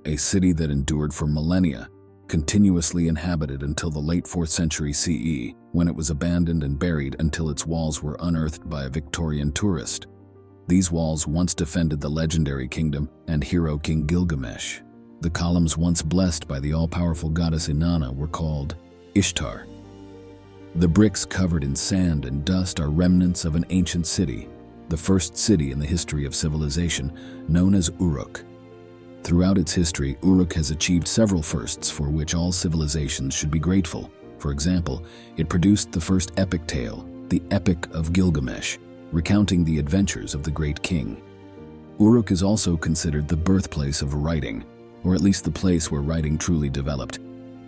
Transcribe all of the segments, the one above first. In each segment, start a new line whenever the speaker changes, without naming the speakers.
a city that endured for millennia, continuously inhabited until the late 4th century CE, when it was abandoned and buried until its walls were unearthed by a Victorian tourist. These walls once defended the legendary kingdom and hero King Gilgamesh. The columns once blessed by the all-powerful goddess Inanna were called Ishtar. The bricks covered in sand and dust are remnants of an ancient city, the first city in the history of civilization, known as Uruk. Throughout its history, Uruk has achieved several firsts for which all civilizations should be grateful. For example, it produced the first epic tale, the Epic of Gilgamesh, recounting the adventures of the great king. Uruk is also considered the birthplace of writing, or at least the place where writing truly developed.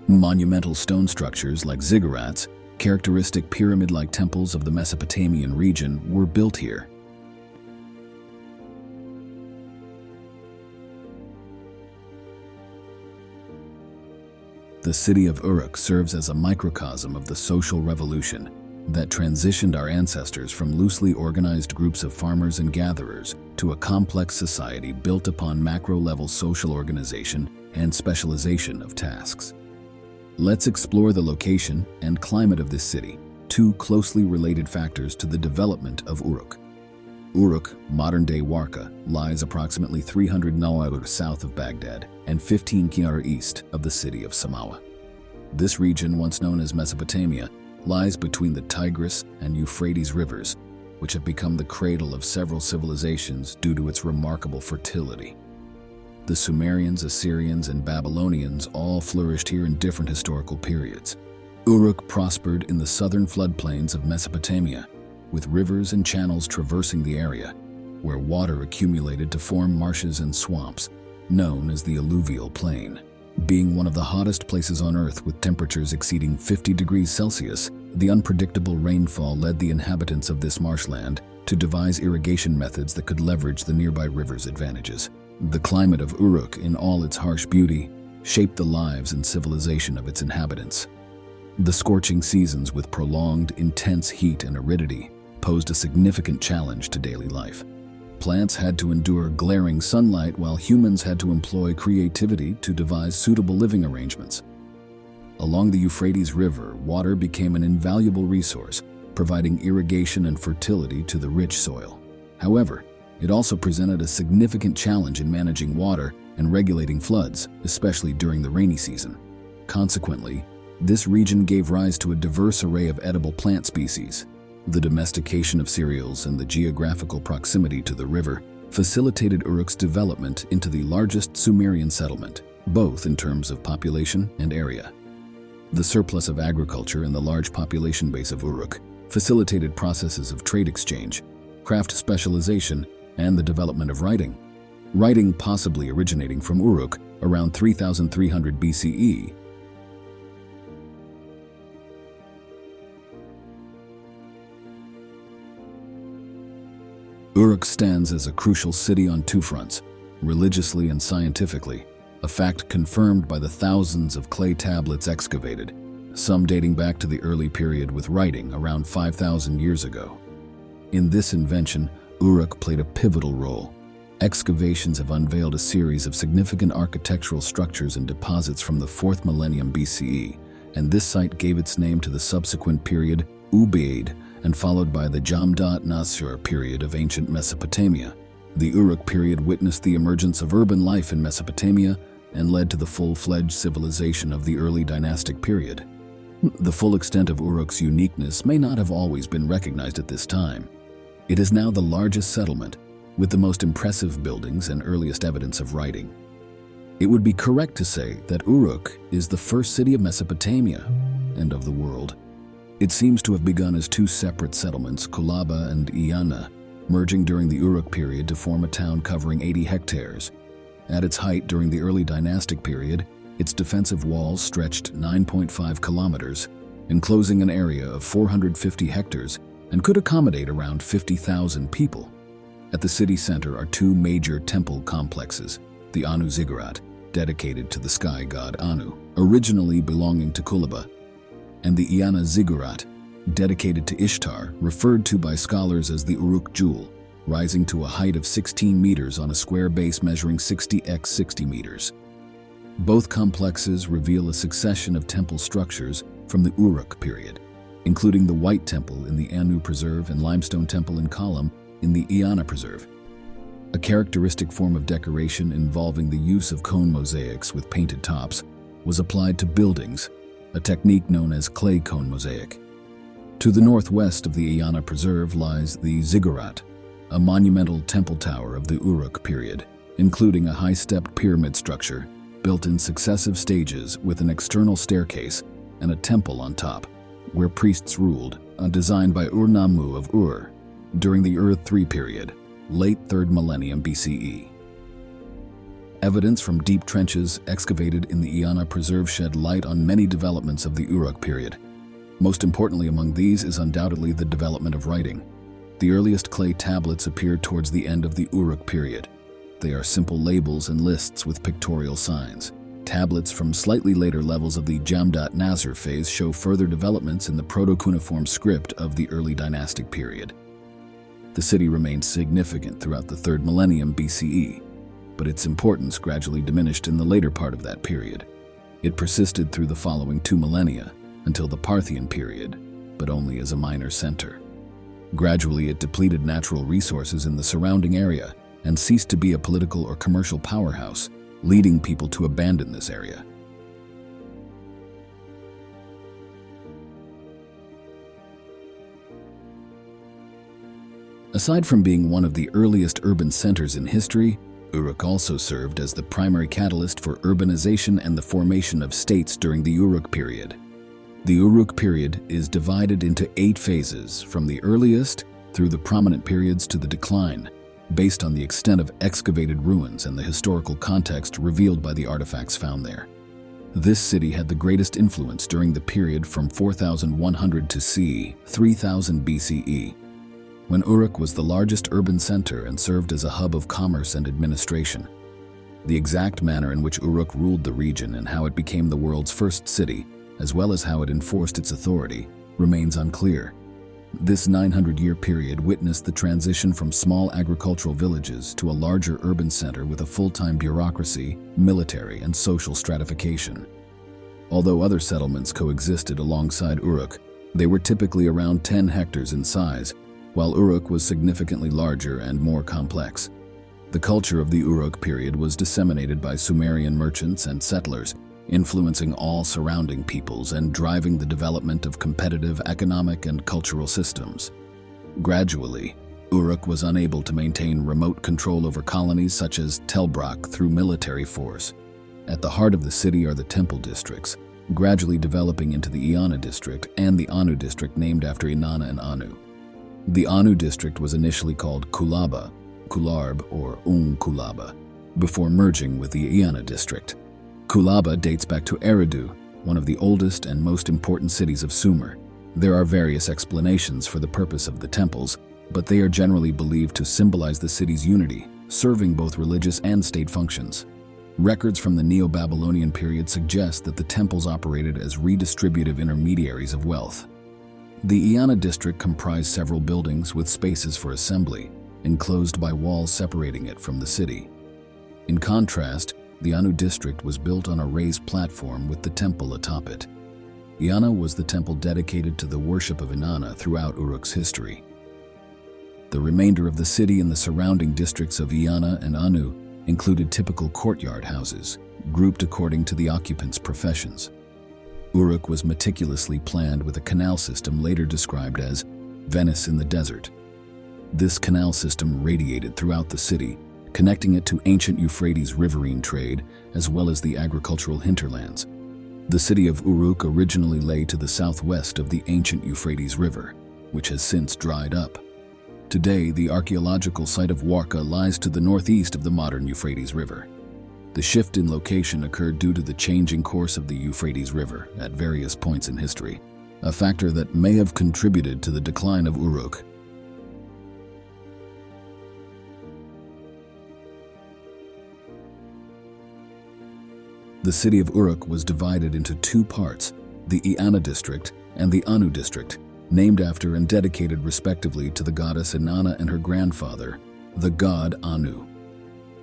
Monumental stone structures like ziggurats, characteristic pyramid-like temples of the Mesopotamian region, were built here. The city of Uruk serves as a microcosm of the social revolution that transitioned our ancestors from loosely organized groups of farmers and gatherers to a complex society built upon macro-level social organization and specialization of tasks. Let's explore the location and climate of this city, two closely related factors to the development of Uruk. Uruk, modern-day Warka, lies approximately 300 km south of Baghdad and 15 km east of the city of Samawa. This region, once known as Mesopotamia, lies between the Tigris and Euphrates rivers, which have become the cradle of several civilizations due to its remarkable fertility. The Sumerians, Assyrians, and Babylonians all flourished here in different historical periods. Uruk prospered in the southern floodplains of Mesopotamia, with rivers and channels traversing the area, where water accumulated to form marshes and swamps, known as the alluvial plain. Being one of the hottest places on Earth with temperatures exceeding 50 degrees Celsius, the unpredictable rainfall led the inhabitants of this marshland to devise irrigation methods that could leverage the nearby river's advantages. The climate of Uruk, in all its harsh beauty, shaped the lives and civilization of its inhabitants. The scorching seasons with prolonged, intense heat and aridity posed a significant challenge to daily life. Plants had to endure glaring sunlight while humans had to employ creativity to devise suitable living arrangements. Along the Euphrates River, water became an invaluable resource, providing irrigation and fertility to the rich soil. However, it also presented a significant challenge in managing water and regulating floods, especially during the rainy season. Consequently, this region gave rise to a diverse array of edible plant species. The domestication of cereals and the geographical proximity to the river facilitated Uruk's development into the largest Sumerian settlement, both in terms of population and area. The surplus of agriculture and the large population base of Uruk facilitated processes of trade exchange, craft specialization, and the development of writing. Writing possibly originating from Uruk around 3300 BCE. Uruk stands as a crucial city on two fronts, religiously and scientifically, a fact confirmed by the thousands of clay tablets excavated, some dating back to the early period with writing around 5,000 years ago. In this invention, Uruk played a pivotal role. Excavations have unveiled a series of significant architectural structures and deposits from the 4th millennium BCE, and this site gave its name to the subsequent period, Ubaid, and followed by the Jamdat Nasr period of ancient Mesopotamia. The Uruk period witnessed the emergence of urban life in Mesopotamia and led to the full-fledged civilization of the early dynastic period. The full extent of Uruk's uniqueness may not have always been recognized at this time. It is now the largest settlement, with the most impressive buildings and earliest evidence of writing. It would be correct to say that Uruk is the first city of Mesopotamia and of the world. It seems to have begun as two separate settlements, Kulaba and Iana, merging during the Uruk period to form a town covering 80 hectares. At its height during the early dynastic period, its defensive walls stretched 9.5 kilometers, enclosing an area of 450 hectares and could accommodate around 50,000 people. At the city center are two major temple complexes, the Anu Ziggurat, dedicated to the sky god Anu, originally belonging to Kulaba, and the Iana Ziggurat, dedicated to Ishtar, referred to by scholars as the Uruk Jewel, rising to a height of 16 meters on a square base measuring 60 x 60 meters. Both complexes reveal a succession of temple structures from the Uruk period, including the White Temple in the Anu Preserve and Limestone Temple in Kollam in the Eanna Preserve. A characteristic form of decoration involving the use of cone mosaics with painted tops was applied to buildings, a technique known as clay cone mosaic. To the northwest of the Eanna Preserve lies the ziggurat, a monumental temple tower of the Uruk period, including a high-stepped pyramid structure built in successive stages with an external staircase and a temple on top, where priests ruled, designed by Ur-Nammu of Ur during the Ur-3 period, late 3rd millennium BCE. Evidence from deep trenches excavated in the Eanna Preserve shed light on many developments of the Uruk period. Most importantly among these is undoubtedly the development of writing. The earliest clay tablets appeared towards the end of the Uruk period. They are simple labels and lists with pictorial signs. Tablets from slightly later levels of the Jamdat Nasr phase show further developments in the proto-cuneiform script of the early dynastic period. The city remained significant throughout the 3rd millennium BCE, but its importance gradually diminished in the later part of that period. It persisted through the following 2 millennia until the Parthian period, but only as a minor center. Gradually, it depleted natural resources in the surrounding area and ceased to be a political or commercial powerhouse, leading people to abandon this area. Aside from being one of the earliest urban centers in history, Uruk also served as the primary catalyst for urbanization and the formation of states during the Uruk period. The Uruk period is divided into 8 phases, from the earliest through the prominent periods to the decline, based on the extent of excavated ruins and the historical context revealed by the artifacts found there. This city had the greatest influence during the period from 4100 to c. 3000 BCE, when Uruk was the largest urban center and served as a hub of commerce and administration. The exact manner in which Uruk ruled the region and how it became the world's first city, as well as how it enforced its authority, remains unclear. This 900-year period witnessed the transition from small agricultural villages to a larger urban center with a full-time bureaucracy, military, and social stratification. Although other settlements coexisted alongside Uruk, they were typically around 10 hectares in size, while Uruk was significantly larger and more complex. The culture of the Uruk period was disseminated by Sumerian merchants and settlers, influencing all surrounding peoples and driving the development of competitive economic and cultural systems. Gradually, Uruk was unable to maintain remote control over colonies such as Telbrak through military force. At the heart of the city are the temple districts, gradually developing into the Eanna district and the Anu district named after Inanna and Anu. The Anu district was initially called Kulaba, Kularb, or Kulaba, before merging with the Eanna district. Kulaba dates back to Eridu, one of the oldest and most important cities of Sumer. There are various explanations for the purpose of the temples, but they are generally believed to symbolize the city's unity, serving both religious and state functions. Records from the Neo-Babylonian period suggest that the temples operated as redistributive intermediaries of wealth. The Eanna district comprised several buildings with spaces for assembly, enclosed by walls separating it from the city. In contrast, the Anu district was built on a raised platform with the temple atop it. Eanna was the temple dedicated to the worship of Inanna throughout Uruk's history. The remainder of the city and the surrounding districts of Eanna and Anu included typical courtyard houses, grouped according to the occupants' professions. Uruk was meticulously planned with a canal system later described as Venice in the desert. This canal system radiated throughout the city, connecting it to ancient Euphrates riverine trade as well as the agricultural hinterlands. The city of Uruk originally lay to the southwest of the ancient Euphrates River, which has since dried up. Today, the archaeological site of Warka lies to the northeast of the modern Euphrates River. The shift in location occurred due to the changing course of the Euphrates River at various points in history, a factor that may have contributed to the decline of Uruk. The city of Uruk was divided into 2 parts, the Eanna district and the Anu district, named after and dedicated respectively to the goddess Inanna and her grandfather, the god Anu.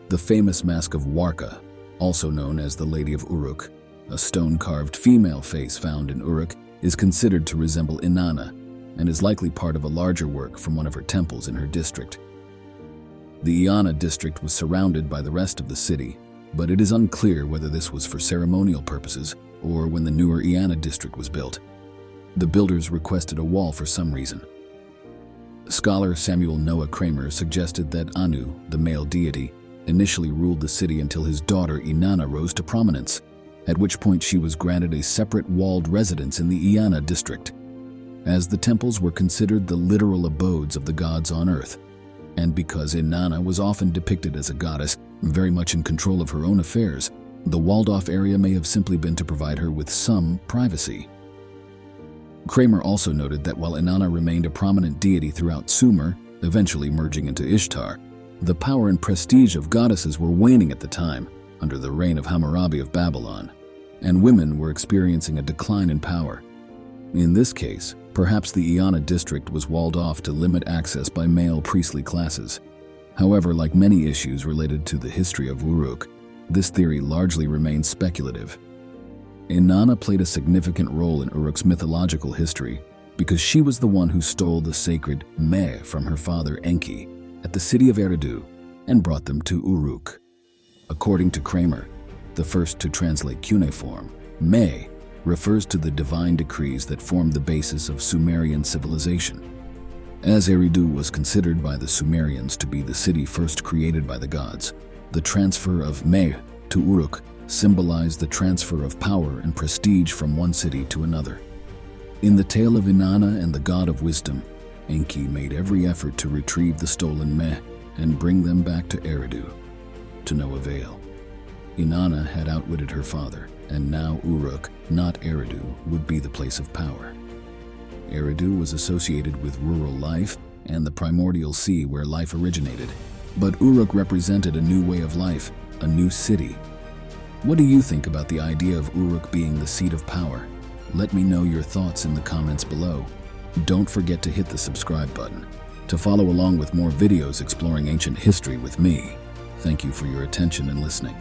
The famous Mask of Warka, also known as the Lady of Uruk. A stone-carved female face found in Uruk is considered to resemble Inanna and is likely part of a larger work from one of her temples in her district. The Iana district was surrounded by the rest of the city, but it is unclear whether this was for ceremonial purposes or when the newer Iana district was built. The builders requested a wall for some reason. Scholar Samuel Noah Kramer suggested that Anu, the male deity, initially ruled the city until his daughter Inanna rose to prominence, at which point she was granted a separate walled residence in the Iana district, as the temples were considered the literal abodes of the gods on earth, and because Inanna was often depicted as a goddess, very much in control of her own affairs, the walled-off area may have simply been to provide her with some privacy. Kramer also noted that while Inanna remained a prominent deity throughout Sumer, eventually merging into Ishtar, the power and prestige of goddesses were waning at the time, under the reign of Hammurabi of Babylon, and women were experiencing a decline in power. In this case, perhaps the Iana district was walled off to limit access by male priestly classes. However, like many issues related to the history of Uruk, this theory largely remains speculative. Inanna played a significant role in Uruk's mythological history because she was the one who stole the sacred Me from her father Enki at the city of Eridu and brought them to Uruk. According to Kramer, the first to translate cuneiform, Me refers to the divine decrees that formed the basis of Sumerian civilization. As Eridu was considered by the Sumerians to be the city first created by the gods, the transfer of Me to Uruk symbolized the transfer of power and prestige from one city to another. In the tale of Inanna and the god of wisdom, Enki made every effort to retrieve the stolen Me and bring them back to Eridu, to no avail. Inanna had outwitted her father, and now Uruk, not Eridu, would be the place of power. Eridu was associated with rural life and the primordial sea where life originated, but Uruk represented a new way of life, a new city. What do you think about the idea of Uruk being the seat of power? Let me know your thoughts in the comments below. Don't forget to hit the subscribe button to follow along with more videos exploring ancient history with me. Thank you for your attention and listening.